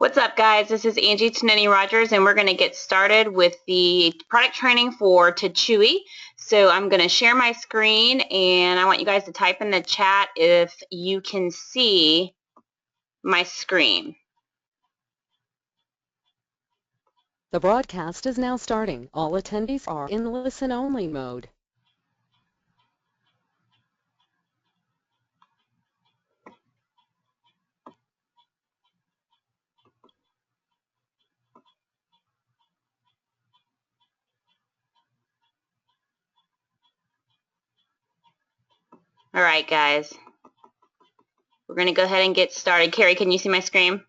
What's up, guys? This is Angie Tonini-Rogers, and we're going to get started with the product training for TECHUI. So I'm going to share my screen, and I want you guys to type in the chat if you can see my screen. The broadcast is now starting. All attendees are in listen-only mode. All right, guys. We're going to go ahead and get started. Carrie, can you see my screen?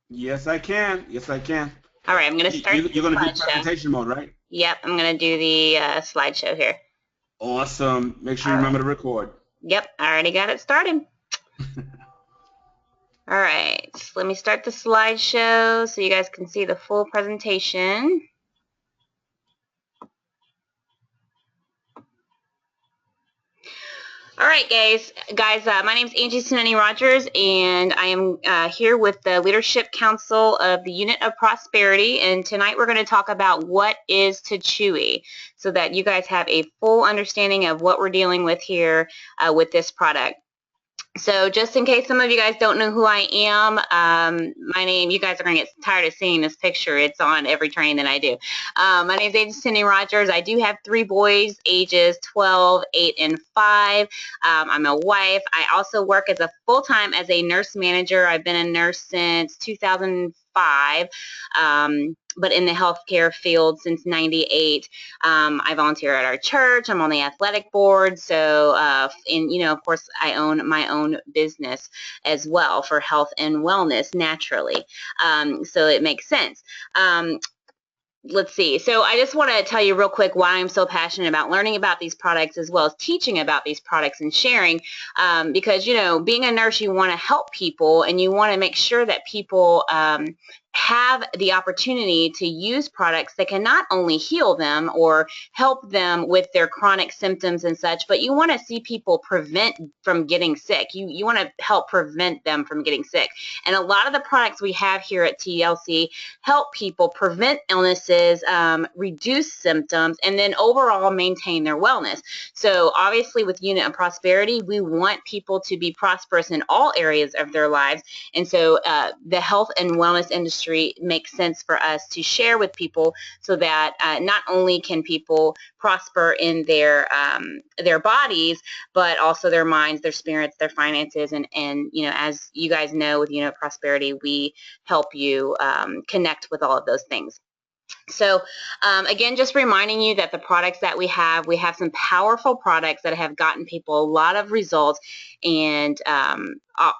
Yes, I can. Yes, I can. All right, I'm going to start You're going to do presentation mode, right? Yep, I'm going to do the slideshow here. Awesome. Make sure you remember to record. Yep, I already got it started. All right, so let me start the slideshow so you guys can see the full presentation. All right, guys. My name is Angie Tonini-Rogers, and I am here with the Leadership Council of the Unit of Prosperity, and tonight we're going to talk about what is TECHUI so that you guys have a full understanding of what we're dealing with here with this product. So just in case some of you guys don't know who I am, my name, you guys are going to get tired of seeing this picture. It's on every training that I do. My name is Angie Tonini-Rogers. I do have 3 boys, ages 12, 8, and 5. I'm a wife. I also work as a full-time as a nurse manager. I've been a nurse since 2005. But in the healthcare field since '98. I volunteer at our church. I'm on the athletic board. So, of course, I own my own business as well for health and wellness naturally. So it makes sense. Let's see. So I just want to tell you real quick why I'm so passionate about learning about these products as well as teaching about these products and sharing. Because, being a nurse, you want to help people and you want to make sure that people have the opportunity to use products that can not only heal them or help them with their chronic symptoms and such, but you want to see people prevent from getting sick. You want to help prevent them from getting sick. And a lot of the products we have here at TLC help people prevent illnesses, reduce symptoms, and then overall maintain their wellness. So obviously with Unit of Prosperity, we want people to be prosperous in all areas of their lives. And so the health and wellness industry makes sense for us to share with people so that not only can people prosper in their bodies, but also their minds, their spirits, their finances, and as you guys know, with Unit of Prosperity, we help you connect with all of those things. So again, just reminding you that the products that we have some powerful products that have gotten people a lot of results, and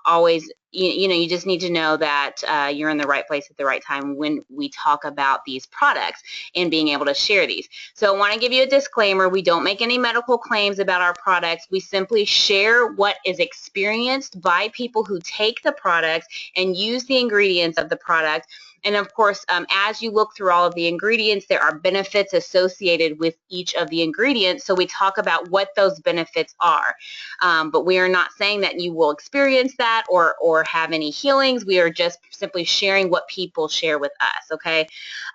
always, you just need to know that you're in the right place at the right time when we talk about these products and being able to share these. So I want to give you a disclaimer. We don't make any medical claims about our products. We simply share what is experienced by people who take the products and use the ingredients of the product. And of course, as you look through all of the ingredients, there are benefits associated with each of the ingredients. So we talk about what those benefits are. But we are not saying that you will experience that or have any healings. We are just simply sharing what people share with us, okay?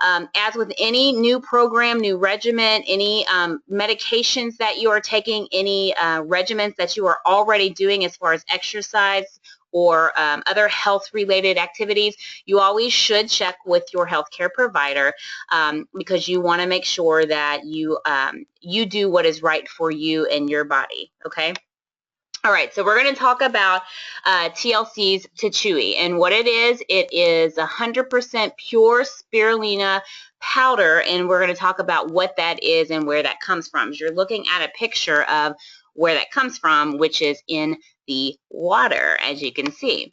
As with any new program, new regimen, any medications that you are taking, any regimens that you are already doing as far as exercise or other health-related activities, you always should check with your healthcare provider because you want to make sure that you do what is right for you and your body, okay? All right, so we're going to talk about TLC's TECHUI, and what it is 100% pure spirulina powder, and we're going to talk about what that is and where that comes from. You're looking at a picture of where that comes from, which is in the water, as you can see.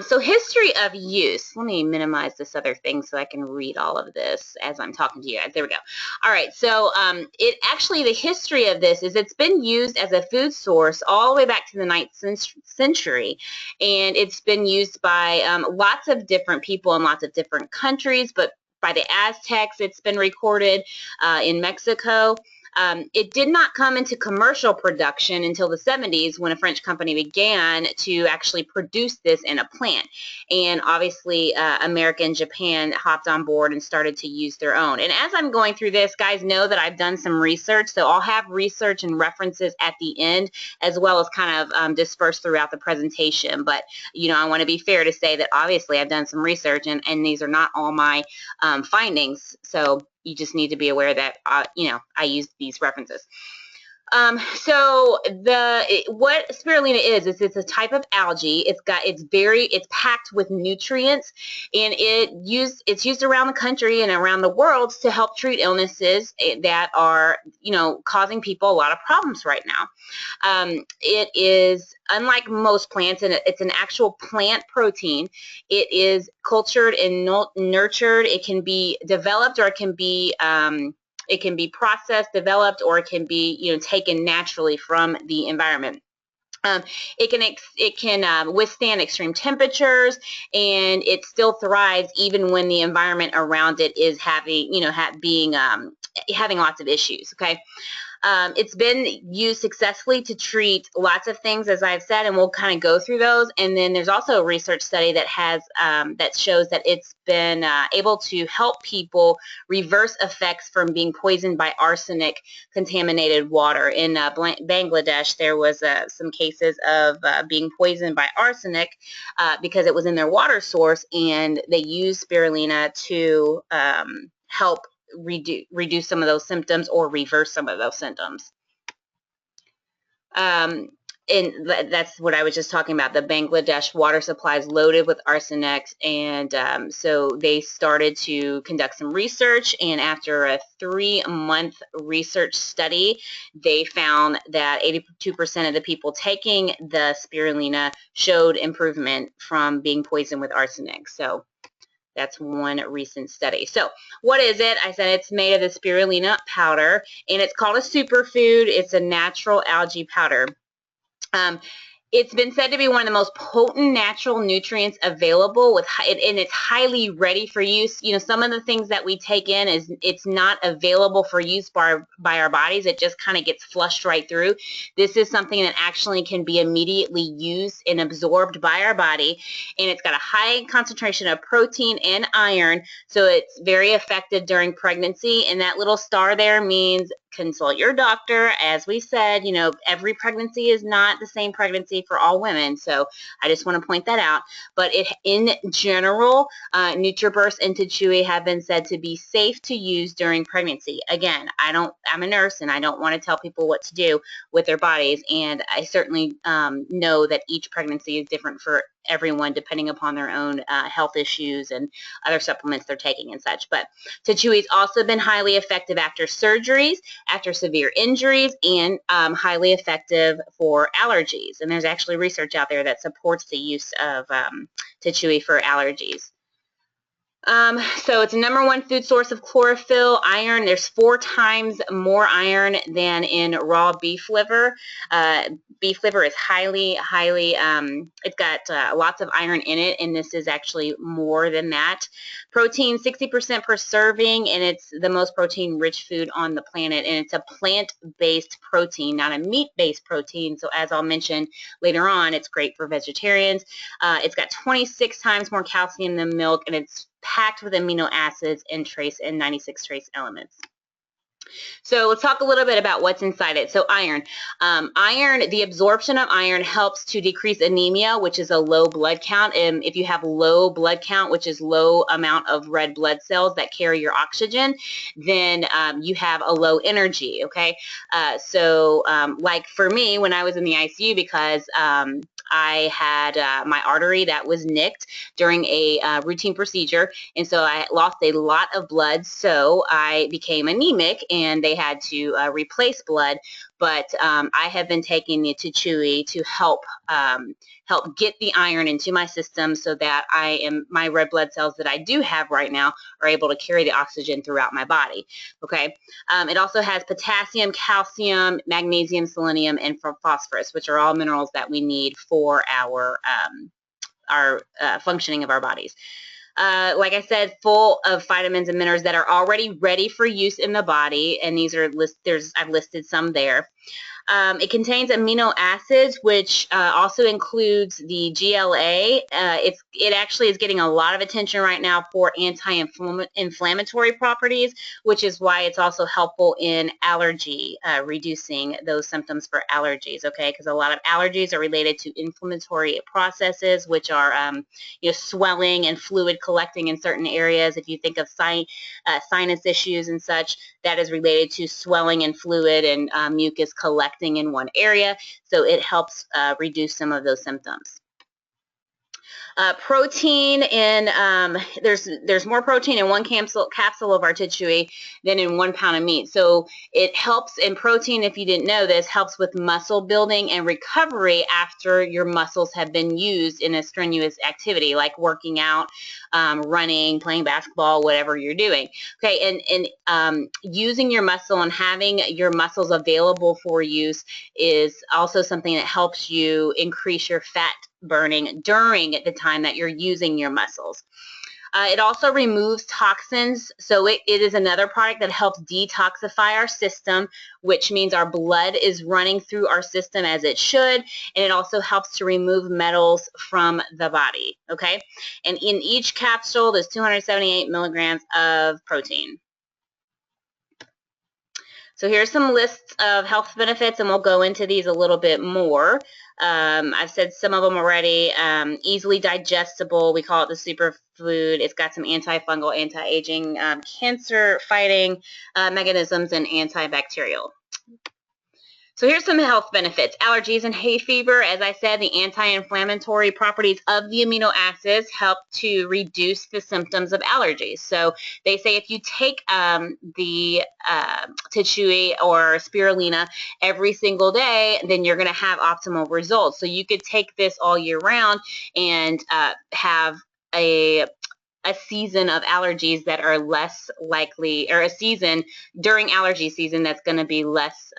So history of use. Let me minimize this other thing so I can read all of this as I'm talking to you guys. There we go. All right, so the history of this is it's been used as a food source all the way back to the 9th century, and it's been used by lots of different people in lots of different countries, but by the Aztecs, it's been recorded in Mexico. It did not come into commercial production until the 70s when a French company began to actually produce this in a plant. And obviously, America and Japan hopped on board and started to use their own. And as I'm going through this, guys know that I've done some research, so I'll have research and references at the end, as well as kind of dispersed throughout the presentation. But, you know, I want to be fair to say that obviously I've done some research, and these are not all my findings. So you just need to be aware that, you know, I use these references. So what spirulina is it's a type of algae. It's packed with nutrients, and it's used around the country and around the world to help treat illnesses that are, you know, causing people a lot of problems right now. It is, unlike most plants, and it's an actual plant protein. It is cultured and nurtured. It can be developed, or it can be processed, developed, or it can be, you know, taken naturally from the environment. It can withstand extreme temperatures, and it still thrives even when the environment around it is having, you know, having lots of issues. Okay. It's been used successfully to treat lots of things, as I've said, and we'll kind of go through those. And then there's also a research study that has that shows that it's been able to help people reverse effects from being poisoned by arsenic contaminated water. In Bangladesh, there was some cases of being poisoned by arsenic because it was in their water source, and they used spirulina to help reduce some of those symptoms or reverse some of those symptoms. And that's what I was just talking about. The Bangladesh water supply is loaded with arsenic, and so they started to conduct some research, and after a 3-month research study, they found that 82% of the people taking the spirulina showed improvement from being poisoned with arsenic. So that's one recent study. So what is it? I said it's made of the spirulina powder, and it's called a superfood. It's a natural algae powder. It's been said to be one of the most potent natural nutrients available, and it's highly ready for use. You know, some of the things that we take in it's not available for use by our bodies. It just kind of gets flushed right through. This is something that actually can be immediately used and absorbed by our body, and it's got a high concentration of protein and iron, so it's very effective during pregnancy. And that little star there means consult your doctor. As we said, you know, every pregnancy is not the same pregnancy for all women, so I just want to point that out. But in general, NutriBurst and TECHUI have been said to be safe to use during pregnancy. Again, I'm a nurse, and I don't want to tell people what to do with their bodies, and I certainly know that each pregnancy is different for everyone depending upon their own health issues and other supplements they're taking and such. But TECHUI's also been highly effective after surgeries, after severe injuries, and highly effective for allergies. And there's actually research out there that supports the use of TECHUI for allergies. So it's a #1 food source of chlorophyll, iron. There's 4 times more iron than in raw beef liver. Beef liver is highly, it's got lots of iron in it, and this is actually more than that. Protein, 60% per serving, and it's the most protein-rich food on the planet, and it's a plant-based protein, not a meat-based protein. So as I'll mention later on, it's great for vegetarians. It's got 26 times more calcium than milk, and it's packed with amino acids and 96 trace elements. So let's talk a little bit about what's inside it. So iron. The absorption of iron helps to decrease anemia, which is a low blood count. And if you have low blood count, which is low amount of red blood cells that carry your oxygen, then you have a low energy, okay? Like for me, when I was in the ICU, because I had my artery that was nicked during a routine procedure, and so I lost a lot of blood, so I became anemic, and they had to replace blood. But I have been taking the TECHUI to help get the iron into my system, so that my red blood cells that I do have right now are able to carry the oxygen throughout my body. Okay. It also has potassium, calcium, magnesium, selenium, and phosphorus, which are all minerals that we need for our functioning of our bodies. Like I said, full of vitamins and minerals that are already ready for use in the body, and these are I've listed some there. It contains amino acids, which also includes the GLA. It actually is getting a lot of attention right now for anti-inflammatory properties, which is why it's also helpful in allergy, reducing those symptoms for allergies, okay? Because a lot of allergies are related to inflammatory processes, which are swelling and fluid collecting in certain areas. If you think of sinus issues and such, that is related to swelling and fluid and mucus collecting in one area, so it helps reduce some of those symptoms. Protein there's more protein in one capsule of our TECHUI than in 1 pound of meat. So it helps in protein, if you didn't know this, helps with muscle building and recovery after your muscles have been used in a strenuous activity like working out, running, playing basketball, whatever you're doing. Okay, and using your muscle and having your muscles available for use is also something that helps you increase your fat burning during the time that you're using your muscles. It also removes toxins, so it is another product that helps detoxify our system, which means our blood is running through our system as it should, and it also helps to remove metals from the body, okay? And in each capsule, there's 278 milligrams of protein. So here's some lists of health benefits, and we'll go into these a little bit more. I've said some of them already. Easily digestible, we call it the superfood. It's got some antifungal, anti-aging, cancer-fighting mechanisms, and antibacterial. So here's some health benefits. Allergies and hay fever. As I said, the anti-inflammatory properties of the amino acids help to reduce the symptoms of allergies. So they say if you take the TECHUI or spirulina every single day, then you're going to have optimal results. So you could take this all year round and have a season of allergies that are less likely, or a season during allergy season that's going to be less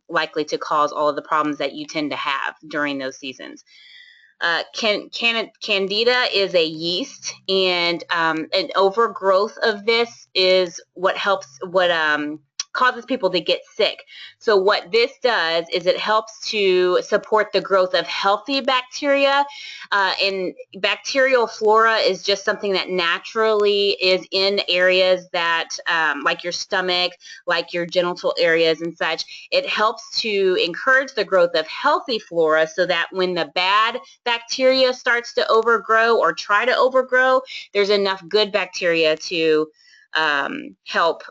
likely to cause all of the problems that you tend to have during those seasons. Candida is a yeast, and an overgrowth of this is what causes people to get sick. So what this does is it helps to support the growth of healthy bacteria, and bacterial flora is just something that naturally is in areas that like your stomach, like your genital areas and such. It helps to encourage the growth of healthy flora so that when the bad bacteria starts to overgrow or try to overgrow, there's enough good bacteria to help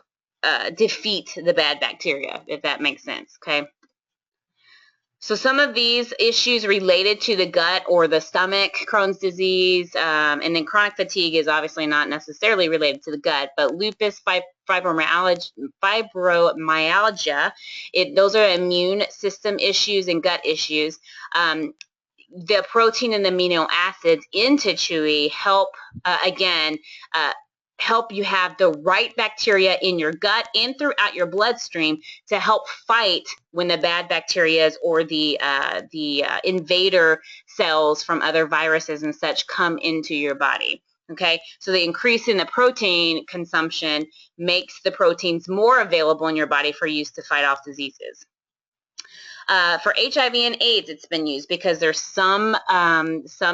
defeat the bad bacteria, if that makes sense, okay? So some of these issues related to the gut or the stomach, Crohn's disease, and then chronic fatigue is obviously not necessarily related to the gut, but lupus, fibromyalgia, those are immune system issues and gut issues. The protein and the amino acids in TECHUI help, help you have the right bacteria in your gut and throughout your bloodstream to help fight when the bad bacteria or the invader cells from other viruses and such come into your body. Okay, so the increase in the protein consumption makes the proteins more available in your body for use to fight off diseases. For HIV and AIDS, it's been used because there's some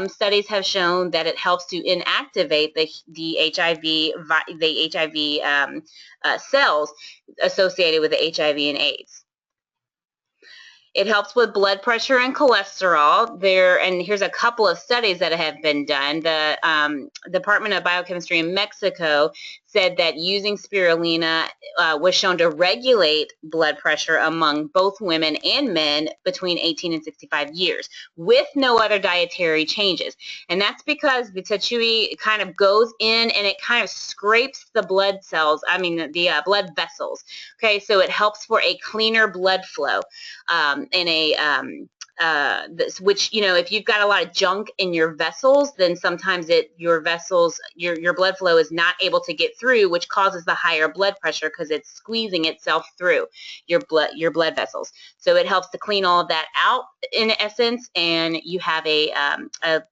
studies have shown that it helps to inactivate the HIV cells associated with the HIV and AIDS. It helps with blood pressure and cholesterol. And here's a couple of studies that have been done. The Department of Biochemistry in Mexico said that using spirulina was shown to regulate blood pressure among both women and men between 18 and 65 years with no other dietary changes. And that's because the TECHUI kind of goes in and it kind of scrapes the blood cells, the blood vessels. Okay, so it helps for a cleaner blood flow. Which, if you've got a lot of junk in your vessels, then sometimes your blood flow is not able to get through, which causes the higher blood pressure because it's squeezing itself through your blood vessels. So it helps to clean all of that out in essence, and you have a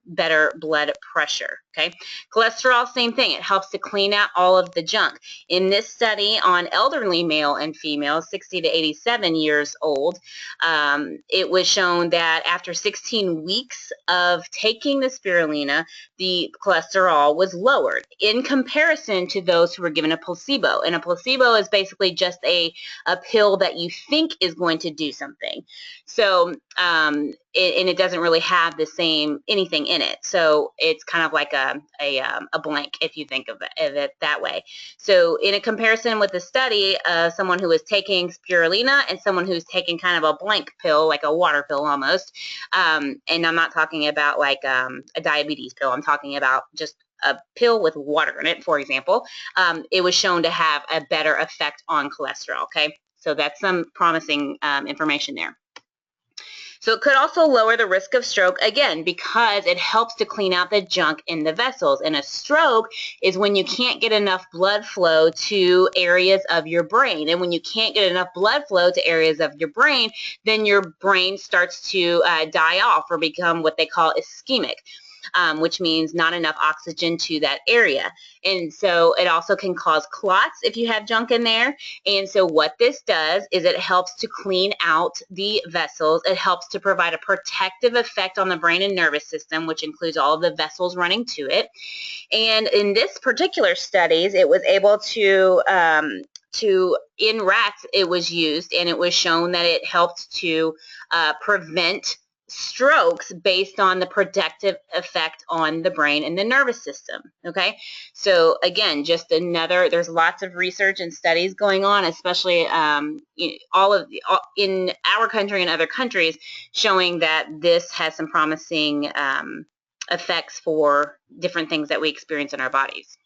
better blood pressure. Okay, cholesterol, same thing. It helps to clean out all of the junk. In this study on elderly male and female, 60 to 87 years old, it was shown that after 16 weeks of taking the spirulina, the cholesterol was lowered in comparison to those who were given a placebo. And a placebo is basically just a pill that you think is going to do something. So, and it doesn't really have the same anything in it. So it's kind of like a blank if you think of it that way. So in a comparison with the study of someone who was taking spirulina and someone who's taking kind of a blank pill, like a water pill almost, and I'm not talking about like a diabetes pill, I'm talking about just a pill with water in it, for example, it was shown to have a better effect on cholesterol, okay? So that's some promising information there. So it could also lower the risk of stroke, again, because it helps to clean out the junk in the vessels. And a stroke is when you can't get enough blood flow to areas of your brain. And when you can't get enough blood flow to areas of your brain, then your brain starts to die off or become what they call ischemic. Which means not enough oxygen to that area. And so it also can cause clots if you have junk in there. And so what this does is it helps to clean out the vessels. It helps to provide a protective effect on the brain and nervous system, which includes all of the vessels running to it. And in this particular studies, it was able to in rats, it was used, and it was shown that it helped to prevent strokes based on the protective effect on the brain and the nervous system. Okay, so again, just another, there's lots of research and studies going on, especially in our country and other countries, showing that this has some promising effects for different things that we experience in our bodies.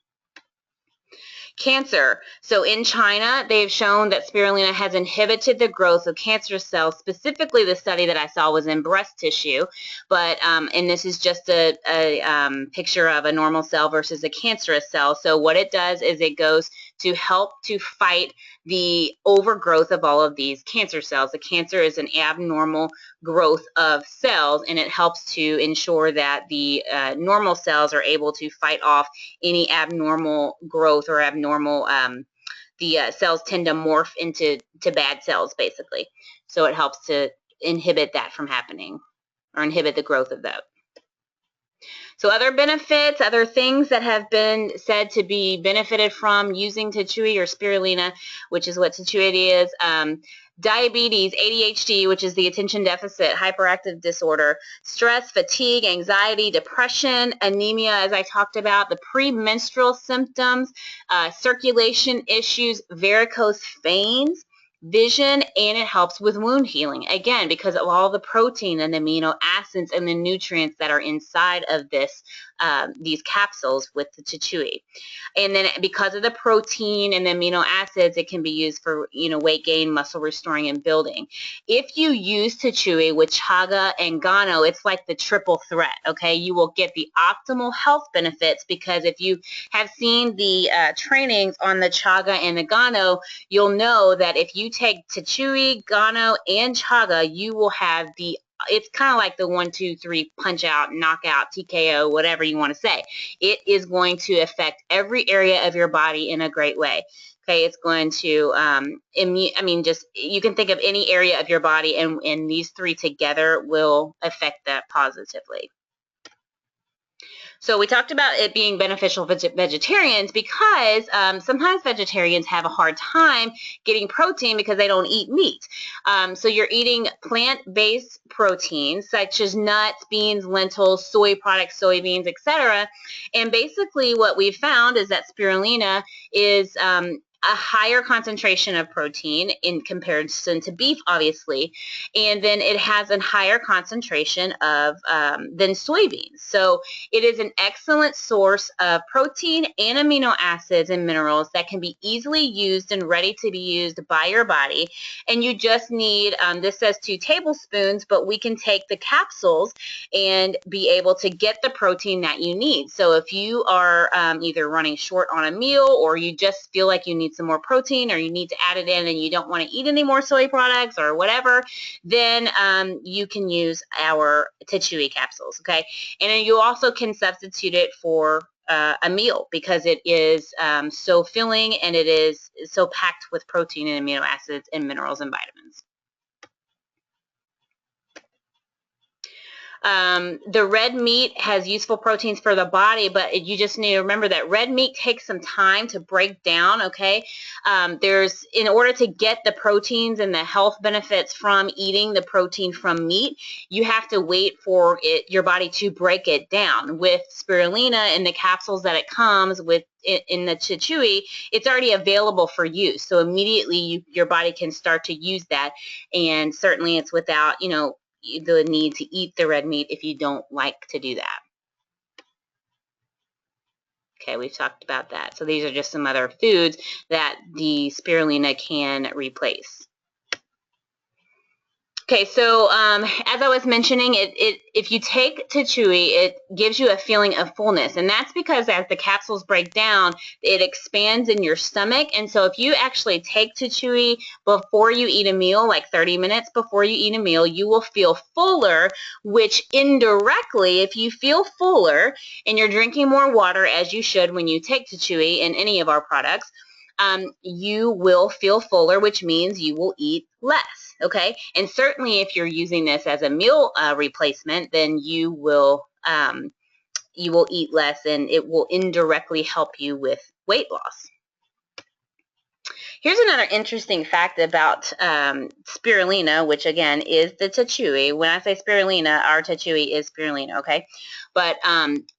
Cancer. So in China, they've shown that spirulina has inhibited the growth of cancer cells. Specifically, the study that I saw was in breast tissue, but and this is just a picture of a normal cell versus a cancerous cell. So what it does is it goes to help to fight the overgrowth of all of these cancer cells. The cancer is an abnormal growth of cells, and it helps to ensure that the normal cells are able to fight off any abnormal growth or abnormal the cells tend to morph into bad cells, basically. So it helps to inhibit that from happening, or inhibit the growth of that. So other benefits, other things that have been said to be benefited from using TECHUI or spirulina, which is what TECHUI is, diabetes, ADHD, which is the attention deficit hyperactive disorder, stress, fatigue, anxiety, depression, anemia, as I talked about, the premenstrual symptoms, circulation issues, varicose veins, vision, and it helps with wound healing, again, because of all the protein and amino acids and the nutrients that are inside of this these capsules with the TECHUI. And then because of the protein and the amino acids, it can be used for, weight gain, muscle restoring, and building. If you use TECHUI with chaga and guano, it's like the triple threat, okay? You will get the optimal health benefits, because if you have seen the trainings on the chaga and the guano, you'll know that if you take TECHUI, guano, and chaga, you will have it's kind of like the 1, 2, 3 punch out, knockout, TKO, whatever you want to say. It is going to affect every area of your body in a great way. Okay, it's going to you can think of any area of your body, and these three together will affect that positively. So we talked about it being beneficial for vegetarians, because sometimes vegetarians have a hard time getting protein because they don't eat meat. So you're eating plant-based proteins such as nuts, beans, lentils, soy products, soybeans, etc. And basically what we've found is that spirulina is a higher concentration of protein in comparison to beef, obviously, and then it has a higher concentration of than soybeans. So it is an excellent source of protein and amino acids and minerals that can be easily used and ready to be used by your body. And you just need, this says 2 tablespoons, but we can take the capsules and be able to get the protein that you need. So if you are either running short on a meal, or you just feel like you need need some more protein, or you need to add it in and you don't want to eat any more soy products or whatever, then you can use our TECHUI capsules, okay? And then you also can substitute it for a meal because it is so filling and it is so packed with protein and amino acids and minerals and vitamins. The red meat has useful proteins for the body, but you just need to remember that red meat takes some time to break down, okay? In order to get the proteins and the health benefits from eating the protein from meat, you have to wait for your body to break it down. With spirulina and the capsules that it comes with in the TECHUI, it's already available for use. So immediately your body can start to use that, and certainly it's without, the need to eat the red meat if you don't like to do that. Okay, we've talked about that. So these are just some other foods that the spirulina can replace. Okay, so as I was mentioning, if you take TECHUI, it gives you a feeling of fullness, and that's because as the capsules break down, it expands in your stomach. And so if you actually take TECHUI before you eat a meal, like 30 minutes before you eat a meal, you will feel fuller, which indirectly, if you feel fuller and you're drinking more water, as you should when you take TECHUI in any of our products, you will feel fuller, which means you will eat less, okay? And certainly if you're using this as a meal replacement, then you will eat less, and it will indirectly help you with weight loss. Here's another interesting fact about spirulina, which again is the TECHUI. When I say spirulina, our TECHUI is spirulina, okay? But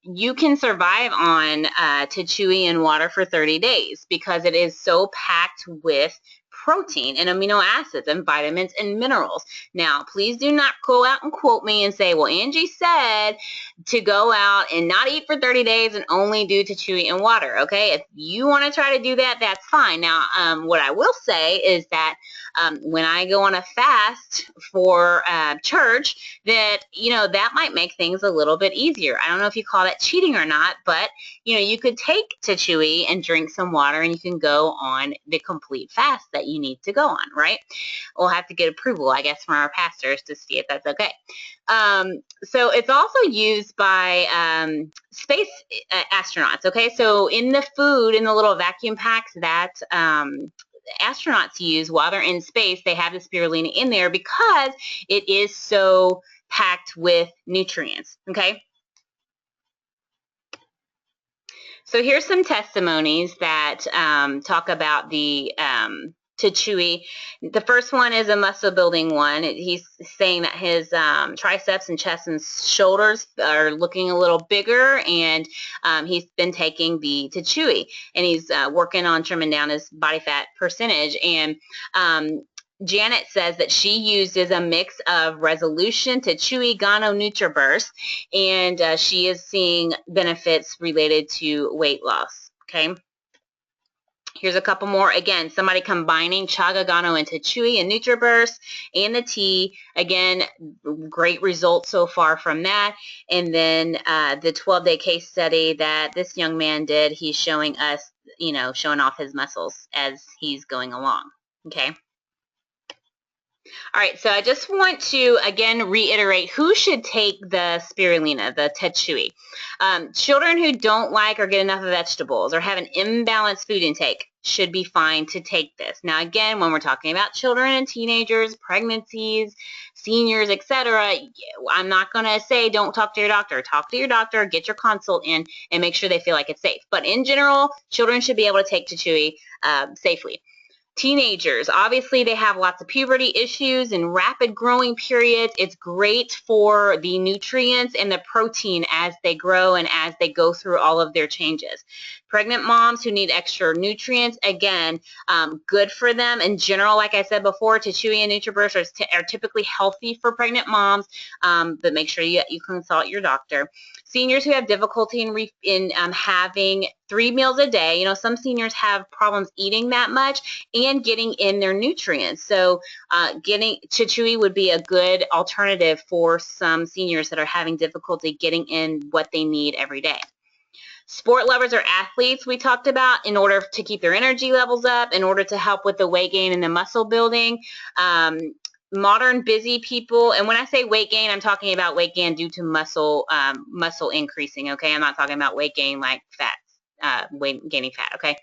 you can survive on TECHUI and water for 30 days because it is so packed with protein and amino acids and vitamins and minerals. Now, please do not go out and quote me and say, well, Angie said to go out and not eat for 30 days and only do TECHUI and water, okay? If you want to try to do that, that's fine. Now, what I will say is that when I go on a fast for church, that, that might make things a little bit easier. I don't know if you call that cheating or not, but, you could take TECHUI and drink some water and you can go on the complete fast that you need to go on, right? We'll have to get approval, I guess, from our pastors to see if that's okay. So it's also used by space astronauts, okay? So in the food, in the little vacuum packs that astronauts use while they're in space, they have the spirulina in there because it is so packed with nutrients, okay? So here's some testimonies that talk about the TECHUI. The first one is a muscle building one. He's saying that his triceps and chest and shoulders are looking a little bigger, and he's been taking the TECHUI, and he's working on trimming down his body fat percentage. And Janet says that she uses a mix of Resolution, TECHUI, Gano, NutriBurst, and she is seeing benefits related to weight loss, okay? Here's a couple more. Again, somebody combining Chaga, Gano, and TECHUI and NutriBurst and the tea. Again, great results so far from that. And then the 12-day case study that this young man did, he's showing us, showing off his muscles as he's going along, okay? All right, so I just want to, again, reiterate who should take the spirulina, the TECHUI. Children who don't like or get enough vegetables or have an imbalanced food intake should be fine to take this. Now, again, when we're talking about children and teenagers, pregnancies, seniors, etc., I'm not going to say don't talk to your doctor. Talk to your doctor, get your consult in, and make sure they feel like it's safe. But in general, children should be able to take TECHUI safely. Teenagers, obviously they have lots of puberty issues and rapid growing periods. It's great for the nutrients and the protein as they grow and as they go through all of their changes. Pregnant moms who need extra nutrients, again, good for them. In general, like I said before, TECHUI and NutriBurst are typically healthy for pregnant moms, but make sure you consult your doctor. Seniors who have difficulty in having 3 meals a day, some seniors have problems eating that much and getting in their nutrients. So getting TECHUI would be a good alternative for some seniors that are having difficulty getting in what they need every day. Sport lovers or athletes we talked about in order to keep their energy levels up, in order to help with the weight gain and the muscle building. Modern busy people, and when I say weight gain, I'm talking about weight gain due to muscle increasing, okay? I'm not talking about weight gain like fat, weight gaining fat, okay?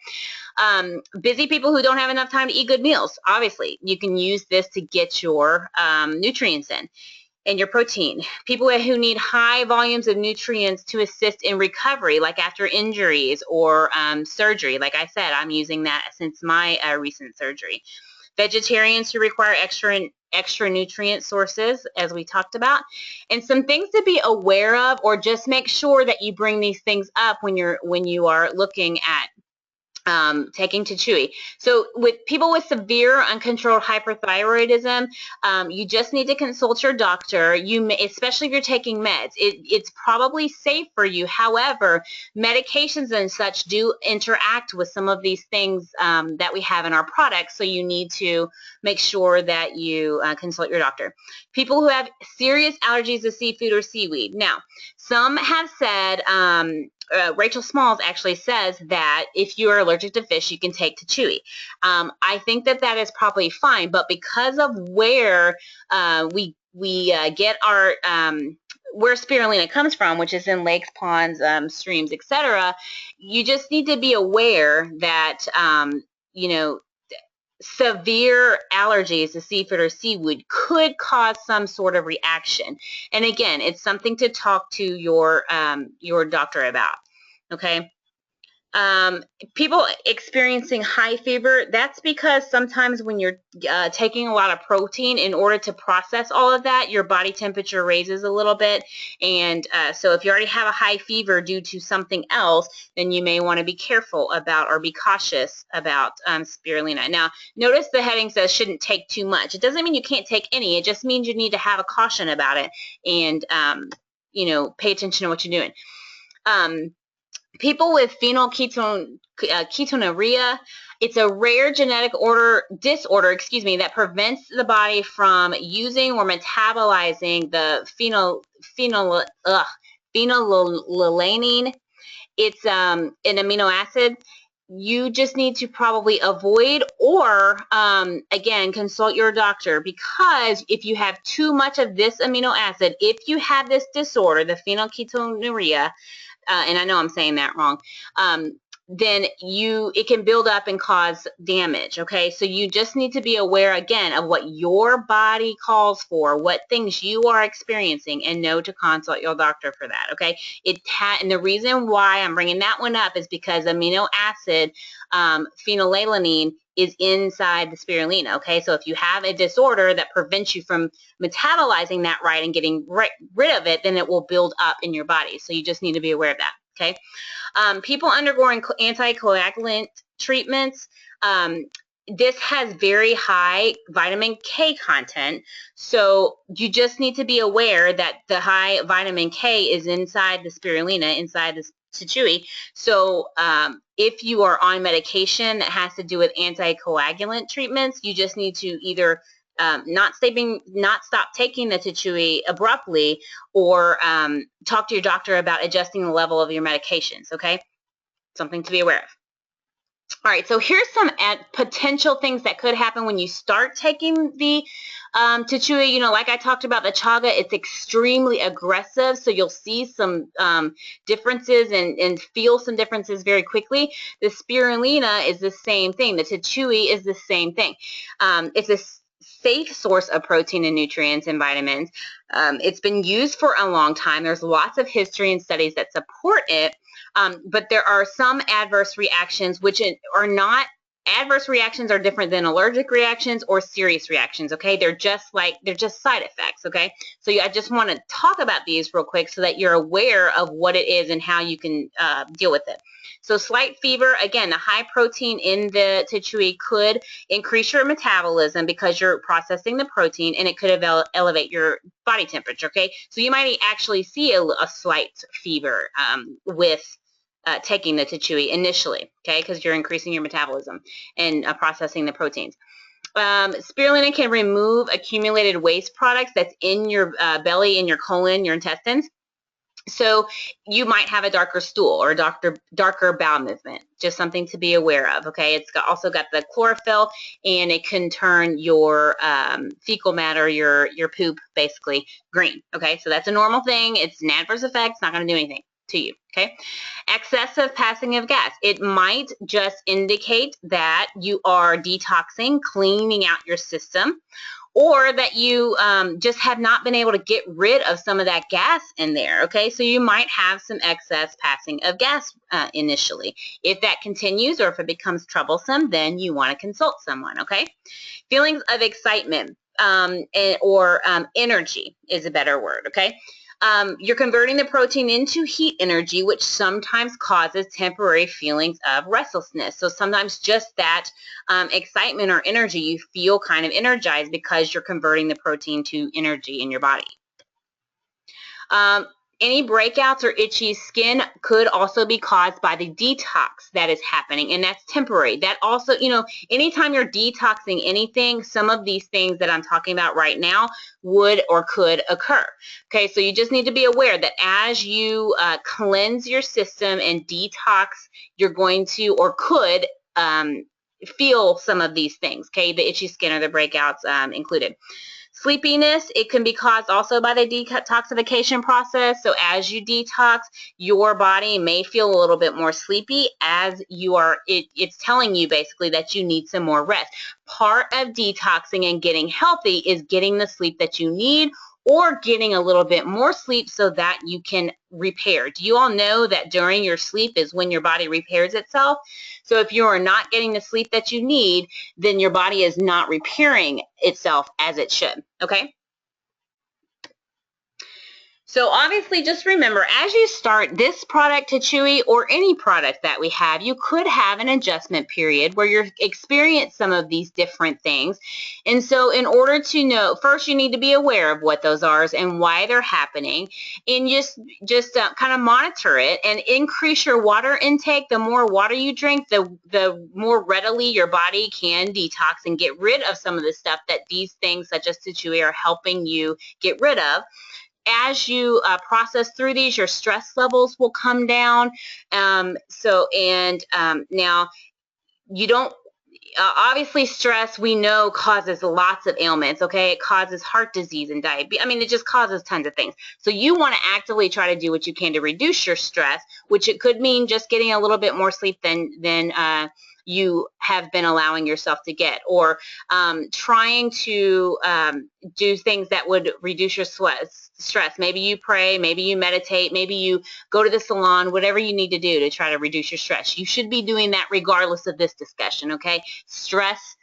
Busy people who don't have enough time to eat good meals, obviously, you can use this to get your nutrients in and your protein. People who need high volumes of nutrients to assist in recovery, like after injuries or surgery. Like I said, I'm using that since my recent surgery. Vegetarians who require extra nutrient sources, as we talked about, and some things to be aware of, or just make sure that you bring these things up when you are looking at taking TECHUI. So with people with severe uncontrolled hyperthyroidism, you just need to consult your doctor. Especially if you're taking meds, it's probably safe for you. However, medications and such do interact with some of these things that we have in our products, so you need to make sure that you consult your doctor. People who have serious allergies to seafood or seaweed. Now, some have said, Rachel Smalls actually says that if you are allergic to fish, you can take TECHUI. I think that is probably fine, but because of where we get our where spirulina comes from, which is in lakes, ponds, streams, etc., you just need to be aware that you know, severe allergies to seafood or seaweed could cause some sort of reaction. And again, it's something to talk to your doctor about. Okay. People experiencing high fever, that's because sometimes when you're taking a lot of protein, in order to process all of that, your body temperature raises a little bit. And so if you already have a high fever due to something else, then you may want to be careful about or be cautious about spirulina. Now, notice the heading says shouldn't take too much. It doesn't mean you can't take any. It just means you need to have a caution about it and, you know, pay attention to what you're doing. People with phenylketonuria, it's a rare genetic disorder, that prevents the body from using or metabolizing the phenylalanine. It's an amino acid. You just need to probably avoid or, again, consult your doctor, because if you have too much of this amino acid, if you have this disorder, the phenylketonuria, and I know I'm saying that wrong, then it can build up and cause damage, okay? So you just need to be aware, again, of what your body calls for, what things you are experiencing, and know to consult your doctor for that, okay? And the reason why I'm bringing that one up is because amino acid, phenylalanine, is inside the spirulina, okay? So if you have a disorder that prevents you from metabolizing that right and getting rid of it, then it will build up in your body. So you just need to be aware of that, okay? People undergoing anticoagulant treatments, this has very high vitamin K content, so you just need to be aware that the high vitamin K is inside the spirulina, inside the TECHUI. So if you are on medication that has to do with anticoagulant treatments, you just need to either not stop taking the TECHUI abruptly, or talk to your doctor about adjusting the level of your medications, okay? Something to be aware of. All right, so here's some potential things that could happen when you start taking the TECHUI. You know, like I talked about the chaga, it's extremely aggressive, so you'll see some differences and feel some differences very quickly. The spirulina is the same thing. The TECHUI is the same thing. It's a safe source of protein and nutrients and vitamins. It's been used for a long time. There's lots of history and studies that support it. But there are some adverse reactions, which are not, adverse reactions are different than allergic reactions or serious reactions, okay? They're just side effects, okay? So I just want to talk about these real quick so that you're aware of what it is and how you can deal with it. So slight fever, again, the high protein in the TECHUI could increase your metabolism because you're processing the protein, and it could elevate your body temperature, okay? So you might actually see a slight fever with taking the TECHUI initially, okay, because you're increasing your metabolism and processing the proteins. Spirulina can remove accumulated waste products that's in your belly, in your colon, your intestines. So you might have a darker stool or a darker bowel movement, just something to be aware of, okay? It's also got the chlorophyll, and it can turn your fecal matter, your poop, basically green, okay? So that's a normal thing. It's an adverse effect. It's not going to do anything to you, okay? Excessive passing of gas. It might just indicate that you are detoxing, cleaning out your system, or that you just have not been able to get rid of some of that gas in there, okay? So you might have some excess passing of gas initially. If that continues or if it becomes troublesome, then you want to consult someone, okay? Feelings of excitement or energy is a better word, okay? You're converting the protein into heat energy, which sometimes causes temporary feelings of restlessness. So sometimes just that excitement or energy, you feel kind of energized because you're converting the protein to energy in your body. Any breakouts or itchy skin could also be caused by the detox that is happening, and that's temporary. That also, you know, anytime you're detoxing anything, some of these things that I'm talking about right now would or could occur. Okay, so you just need to be aware that as you cleanse your system and detox, you're going to or could feel some of these things, okay, the itchy skin or the breakouts included. Sleepiness, it can be caused also by the detoxification process. So as you detox, your body may feel a little bit more sleepy as you are, it's telling you basically that you need some more rest. Part of detoxing and getting healthy is getting the sleep that you need or getting a little bit more sleep so that you can repair. Do you all know that during your sleep is when your body repairs itself? So if you are not getting the sleep that you need, then your body is not repairing itself as it should, okay? So obviously just remember, as you start this product, TECHUI, or any product that we have, you could have an adjustment period where you're experiencing some of these different things. And so in order to know, first you need to be aware of what those are and why they're happening, and just kind of monitor it and increase your water intake. The more water you drink, the more readily your body can detox and get rid of some of the stuff that these things such as TECHUI are helping you get rid of. As you process through these, your stress levels will come down. Now you don't, obviously stress we know causes lots of ailments, okay? It causes heart disease and diabetes. I mean, it just causes tons of things. So you want to actively try to do what you can to reduce your stress, which it could mean just getting a little bit more sleep than you have been allowing yourself to get, or trying to do things that would reduce your stress. Maybe you pray, maybe you meditate, maybe you go to the salon, whatever you need to do to try to reduce your stress. You should be doing that regardless of this discussion, okay? Stress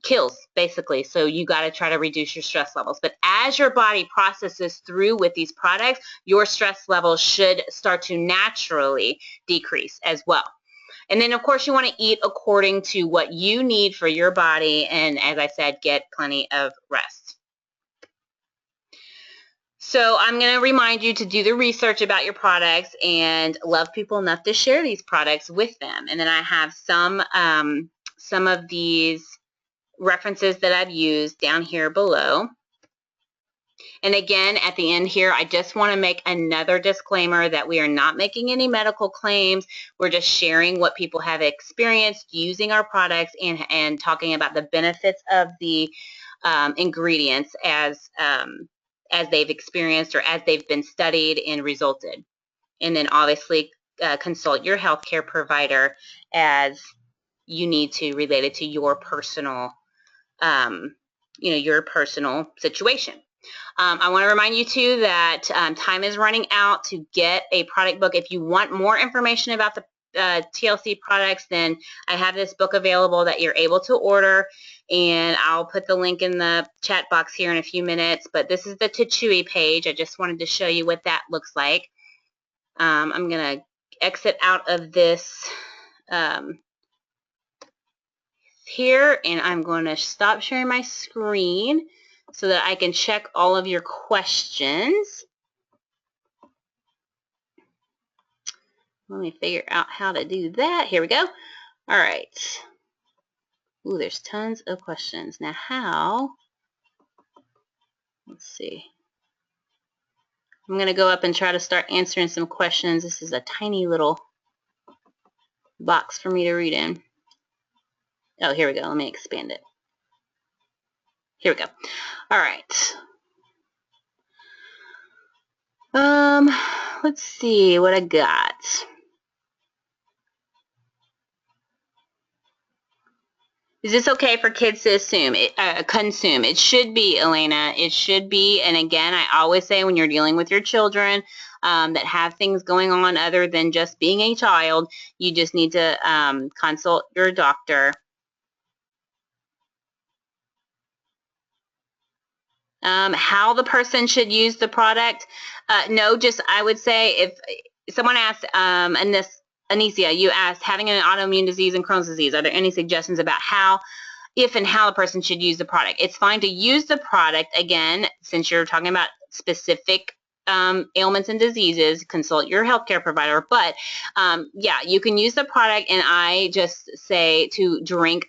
kills, basically, so you got to try to reduce your stress levels. But as your body processes through with these products, your stress levels should start to naturally decrease as well. And then, of course, you want to eat according to what you need for your body, and as I said, get plenty of rest. So I'm going to remind you to do the research about your products and love people enough to share these products with them. And then I have some of these references that I've used down here below. And again, at the end here, I just want to make another disclaimer that we are not making any medical claims. We're just sharing what people have experienced using our products and talking about the benefits of the ingredients as they've experienced or as they've been studied and resulted. And then obviously consult your healthcare provider as you need to, related to your personal, your personal situation. I want to remind you too that time is running out to get a product book. If you want more information about the TLC products, then I have this book available that you're able to order, and I'll put the link in the chat box here in a few minutes. But this is the TECHUI page. I just wanted to show you what that looks like. I'm going to exit out of this here, and I'm going to stop sharing my screen so that I can check all of your questions. Let me figure out how to do that. Here we go. All right. Ooh, there's tons of questions. Now how? Let's see. I'm going to go up and try to start answering some questions. This is a tiny little box for me to read in. Oh, here we go. Let me expand it. Here we go. All right. Let's see what I got. Is this okay for kids to consume? It should be, Elena. It should be. And again, I always say when you're dealing with your children that have things going on other than just being a child, you just need to consult your doctor. How the person should use the product? No, just I would say if someone asked, Anicia, you asked, having an autoimmune disease and Crohn's disease, are there any suggestions about if and how a person should use the product? It's fine to use the product, again, since you're talking about specific ailments and diseases, consult your healthcare provider. But yeah, you can use the product, and I just say to drink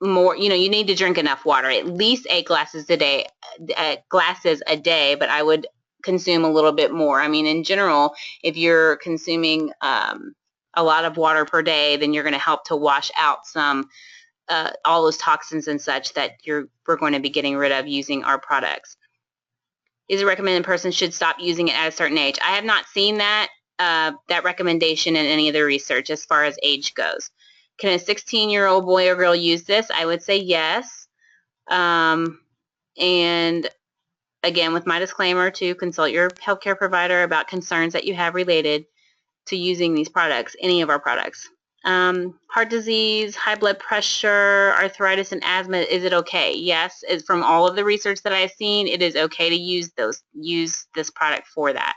more. You need to drink enough water, at least 8 glasses a day, but I would consume a little bit more. I mean, in general, if you're consuming a lot of water per day, then you're going to help to wash out some all those toxins and such that we're going to be getting rid of using our products. Is it recommended a person should stop using it at a certain age? I have not seen that recommendation in any of the research as far as age goes. Can a 16-year-old boy or girl use this? I would say yes. And again, with my disclaimer to consult your healthcare provider about concerns that you have related to using these products, any of our products. Heart disease, high blood pressure, arthritis, and asthma, is it okay? Yes, from all of the research that I've seen, it is okay to use this product for that.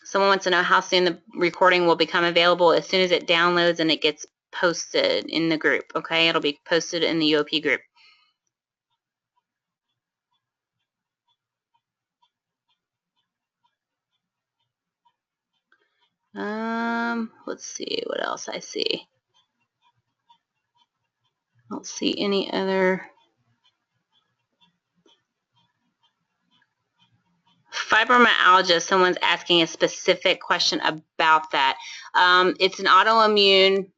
Someone wants to know how soon the recording will become available. As soon as it downloads and it gets posted in the group, okay? It'll be posted in the UOP group. Let's see what else I see. I don't see any other. Fibromyalgia, someone's asking a specific question about that. It's an autoimmune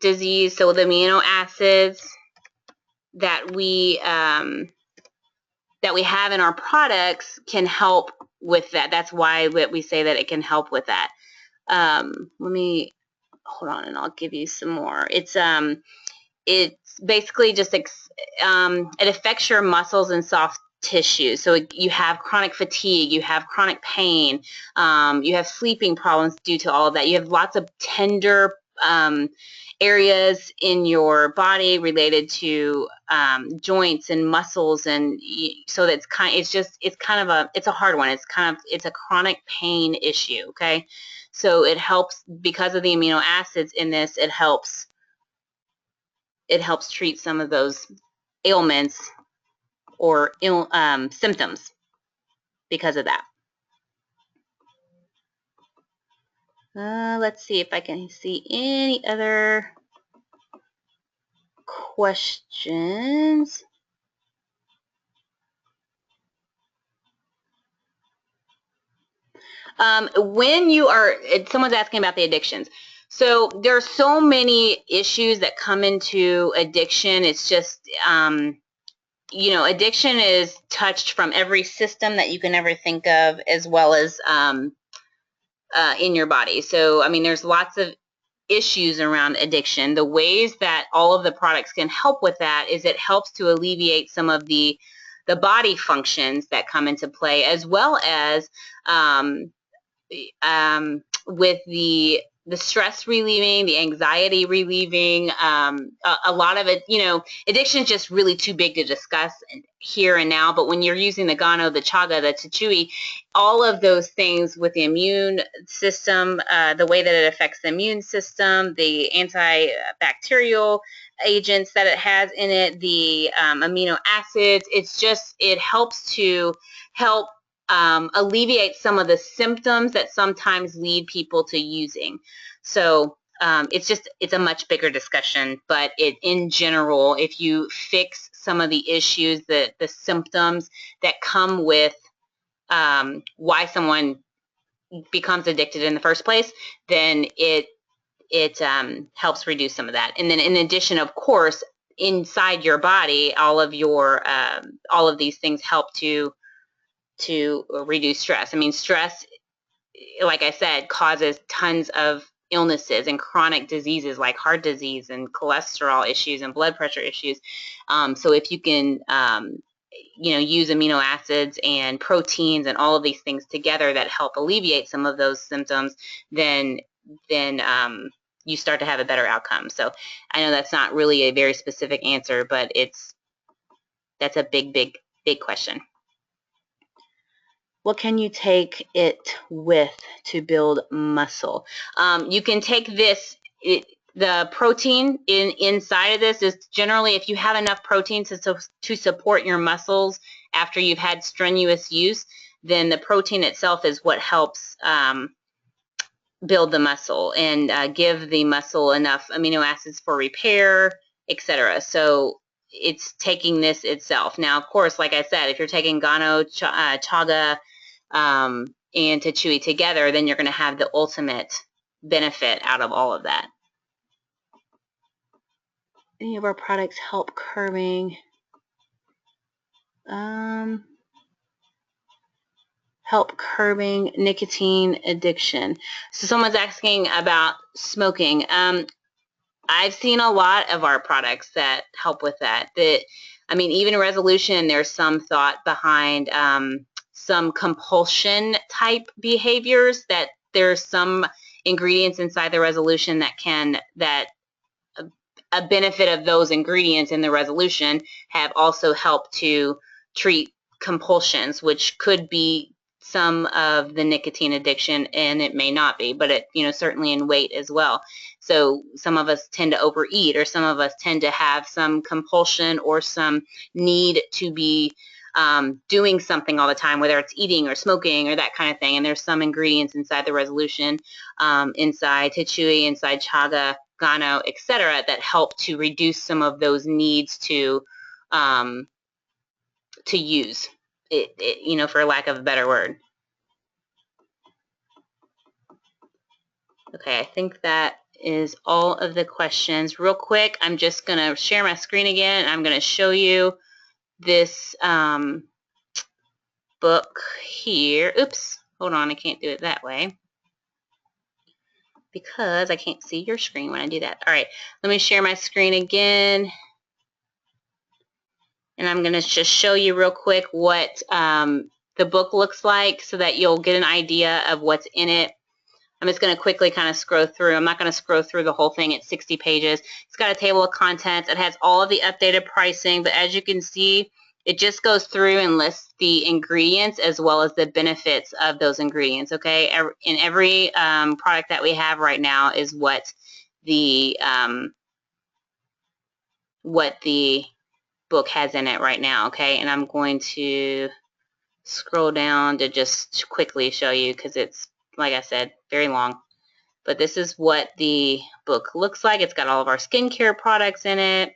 disease, so the amino acids that we have in our products can help with that. That's why we say that it can help with that. Let me hold on, and I'll give you some more. It's basically just it affects your muscles and soft tissue. So you have chronic fatigue, you have chronic pain, you have sleeping problems due to all of that. You have lots of tender areas in your body related to joints and muscles, and so that's it's a hard one. It's a chronic pain issue. Okay, so it helps because of the amino acids in this. It helps treat some of those ailments or symptoms because of that. Let's see if I can see any other questions. Someone's asking about the addictions. So there are so many issues that come into addiction. It's just, addiction is touched from every system that you can ever think of, as well as in your body. So, I mean, there's lots of issues around addiction. The ways that all of the products can help with that is it helps to alleviate some of the body functions that come into play, as well as with the stress relieving, the anxiety relieving, a lot of it, addiction is just really too big to discuss here and now, but when you're using the Gano, the Chaga, the TECHUI, all of those things with the immune system, the way that it affects the immune system, the antibacterial agents that it has in it, the amino acids, it helps to alleviate some of the symptoms that sometimes lead people to using. So it's a much bigger discussion, but in general, if you fix some of the issues, the symptoms that come with why someone becomes addicted in the first place, then it helps reduce some of that. And then in addition, of course, inside your body, all of these things help to reduce stress. I mean, stress, like I said, causes tons of illnesses and chronic diseases like heart disease and cholesterol issues and blood pressure issues. So if you can, use amino acids and proteins and all of these things together that help alleviate some of those symptoms, then you start to have a better outcome. So I know that's not really a very specific answer, but that's a big question. What can you take it with to build muscle? You can take this, the protein inside of this is generally, if you have enough protein to support your muscles after you've had strenuous use, then the protein itself is what helps build the muscle and give the muscle enough amino acids for repair, etc. So it's taking this itself. Now, of course, like I said, if you're taking Gano, Chaga, and TECHUI together, then you're going to have the ultimate benefit out of all of that. Any of our products help curbing nicotine addiction. So someone's asking about smoking. I've seen a lot of our products that help with that. I mean, even resolution, there's some thought behind some compulsion type behaviors, that there's some ingredients inside the resolution that a benefit of those ingredients in the resolution have also helped to treat compulsions, which could be some of the nicotine addiction, and it may not be, but it, certainly in weight as well. So some of us tend to overeat, or some of us tend to have some compulsion or some need to be doing something all the time, whether it's eating or smoking or that kind of thing. And there's some ingredients inside the resolution, inside TECHUI, inside Chaga, Gano, etc., that help to reduce some of those needs to use it, for lack of a better word. Okay, I think that is all of the questions. Real quick, I'm just going to share my screen again. I'm going to show you this book here. Oops, hold on, I can't do it that way because I can't see your screen when I do that. All right, let me share my screen again. And I'm going to just show you real quick what the book looks like so that you'll get an idea of what's in it. I'm just going to quickly kind of scroll through. I'm not going to scroll through the whole thing. It's 60 pages. It's got a table of contents. It has all of the updated pricing, but as you can see, it just goes through and lists the ingredients as well as the benefits of those ingredients, okay? In every product that we have right now is what the book has in it right now, okay? And I'm going to scroll down to just quickly show you because it's, like I said, very long. But this is what the book looks like. It's got all of our skincare products in it.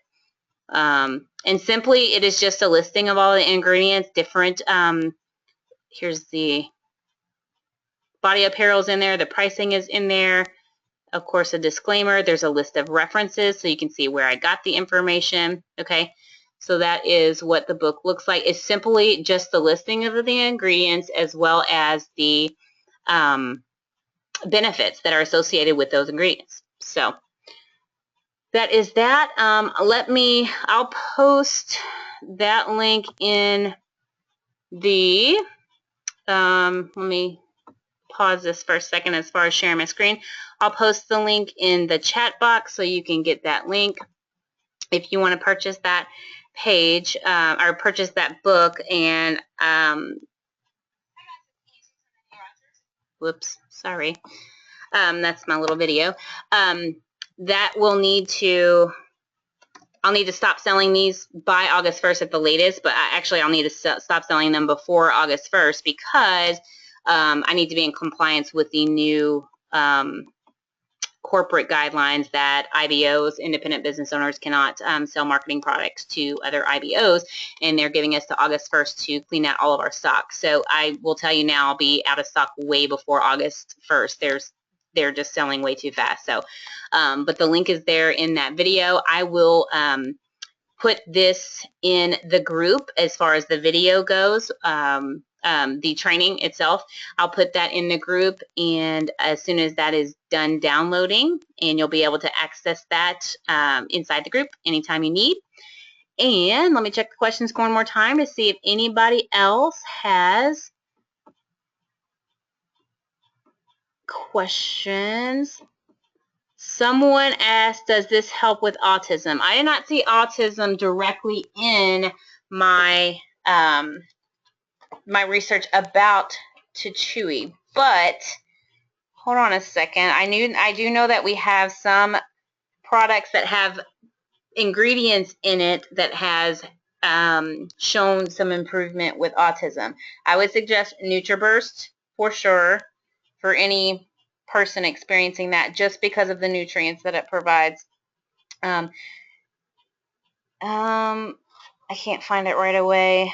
And simply, it is just a listing of all the ingredients, different, here's the body apparel's in there, the pricing is in there. Of course, a disclaimer, there's a list of references so you can see where I got the information, okay? So that is what the book looks like. It's simply just the listing of the ingredients as well as the benefits that are associated with those ingredients. So that is that. I'll post that link in the, let me pause this for a second as far as sharing my screen. I'll post the link in the chat box so you can get that link if you want to purchase that page or purchase that book. And whoops, sorry. That's my little video. That will need to, I'll need to stop selling these by August 1st at the latest, but actually I'll need to stop selling them before August 1st because I need to be in compliance with the new corporate guidelines that IBOs, independent business owners, cannot sell marketing products to other IBOs, and they're giving us to August 1st to clean out all of our stock. So I will tell you now, I'll be out of stock way before August 1st. They're just selling way too fast. So, but the link is there in that video. I will put this in the group as far as the video goes, the training itself. I'll put that in the group, and as soon as that is done downloading, and you'll be able to access that inside the group anytime you need. And let me check the question score one more time to see if anybody else has questions. Someone asked, does this help with autism? I did not see autism directly in my my research about TECHUI, but hold on a second. I do know that we have some products that have ingredients in it that has shown some improvement with autism. I would suggest NutriBurst for sure for any person experiencing that, just because of the nutrients that it provides. I can't find it right away.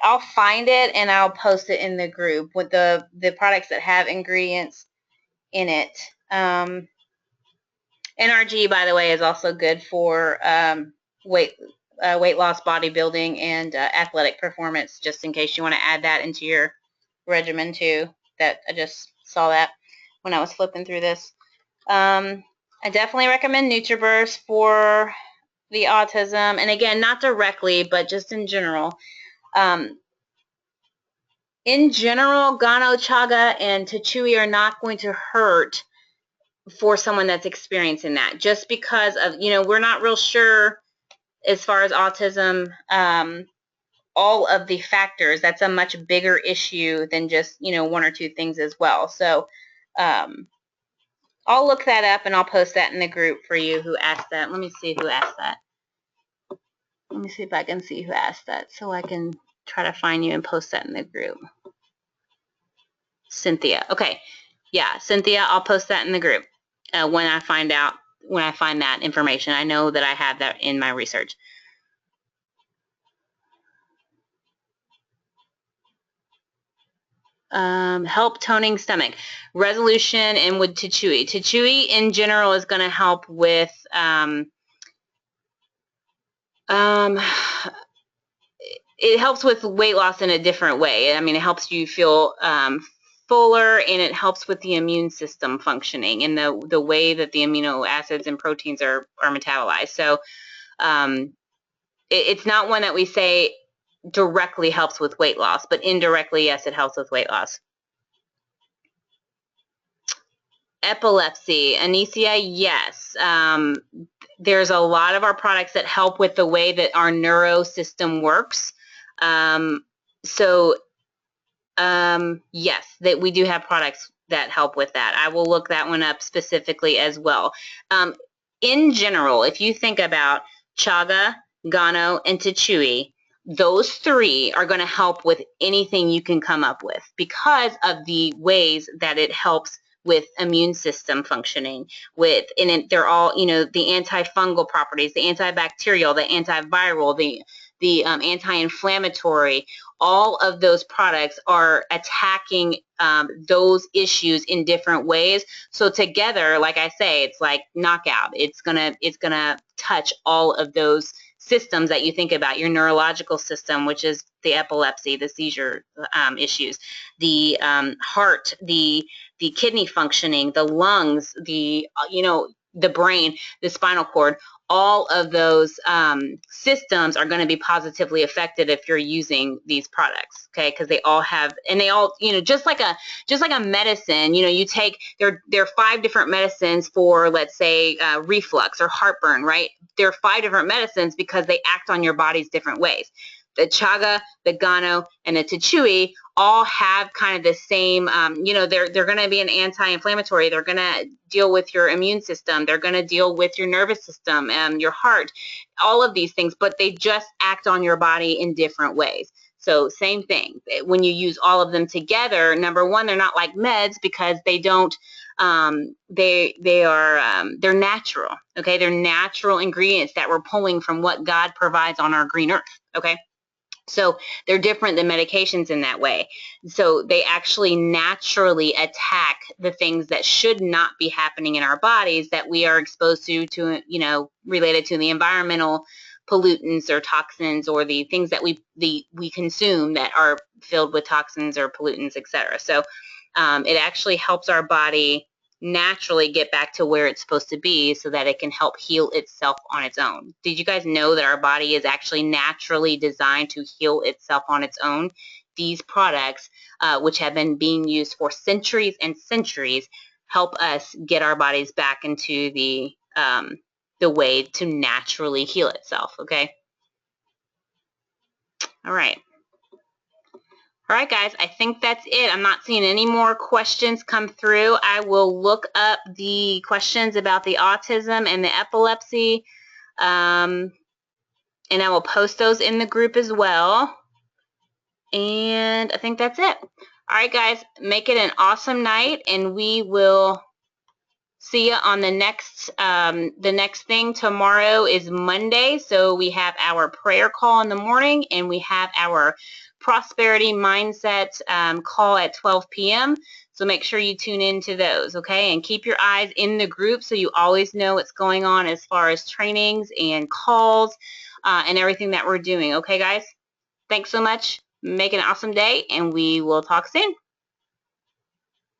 I'll find it and I'll post it in the group with the products that have ingredients in it. NRG, by the way, is also good for weight loss, bodybuilding, and athletic performance, just in case you want to add that into your regimen too. That I just saw that when I was flipping through this. I definitely recommend NutriBurst for the autism, and again, not directly, but just in general. In general, Gano, Chaga, and TECHUI are not going to hurt for someone that's experiencing that, just because of, we're not real sure as far as autism, all of the factors. That's a much bigger issue than just, one or two things as well. So I'll look that up and I'll post that in the group for you who asked that. Let me see who asked that. Let me see if I can see who asked that so I can try to find you and post that in the group. Cynthia. Okay. Yeah, Cynthia, I'll post that in the group when I find that information. I know that I have that in my research. Help toning stomach, resolution, and with TECHUI. TECHUI in general is going to help with it helps with weight loss in a different way. I mean, it helps you feel fuller, and it helps with the immune system functioning and the way that the amino acids and proteins are metabolized. So it's not one that we say directly helps with weight loss, but indirectly, yes, it helps with weight loss. Epilepsy, anesthesia, yes. There's a lot of our products that help with the way that our neuro system works. Yes, that we do have products that help with that. I will look that one up specifically as well. In general, if you think about Chaga, Gano, and TECHUI, those three are going to help with anything you can come up with because of the ways that it helps with immune system functioning, they're all, the antifungal properties, the antibacterial, the antiviral, the anti-inflammatory. All of those products are attacking those issues in different ways. So together, like I say, it's like knockout. It's gonna touch all of those systems that you think about, your neurological system, which is the epilepsy, the seizure issues, the heart, the kidney functioning, the lungs, the brain, the spinal cord. All of those systems are going to be positively affected if you're using these products, okay? Because they all have, and they all, just like a medicine, you take, there are 5 different medicines for, let's say, reflux or heartburn, right? There are 5 different medicines because they act on your body's different ways. The Chaga, the Gano, and the TECHUI all have kind of the same, they're going to be an anti-inflammatory. They're going to deal with your immune system. They're going to deal with your nervous system, your heart, all of these things, but they just act on your body in different ways. So same thing. When you use all of them together, number one, they're not like meds because they don't they're natural. Okay, they're natural ingredients that we're pulling from what God provides on our green earth. Okay. So they're different than medications in that way. So they actually naturally attack the things that should not be happening in our bodies that we are exposed to, you know, related to the environmental pollutants or toxins or the things that we consume that are filled with toxins or pollutants, etc. So it actually helps our body naturally get back to where it's supposed to be so that it can help heal itself on its own. Did you guys know that our body is actually naturally designed to heal itself on its own? These products, which have been being used for centuries and centuries, help us get our bodies back into the way to naturally heal itself, okay? All right. All right, guys, I think that's it. I'm not seeing any more questions come through. I will look up the questions about the autism and the epilepsy, and I will post those in the group as well. And I think that's it. All right, guys, make it an awesome night, and we will see you on the next thing. Tomorrow is Monday, so we have our prayer call in the morning, and we have our prosperity mindset call at 12 p.m. So make sure you tune into those, okay? And keep your eyes in the group so you always know what's going on as far as trainings and calls and everything that we're doing, okay, guys? Thanks so much. Make it an awesome day, and we will talk soon.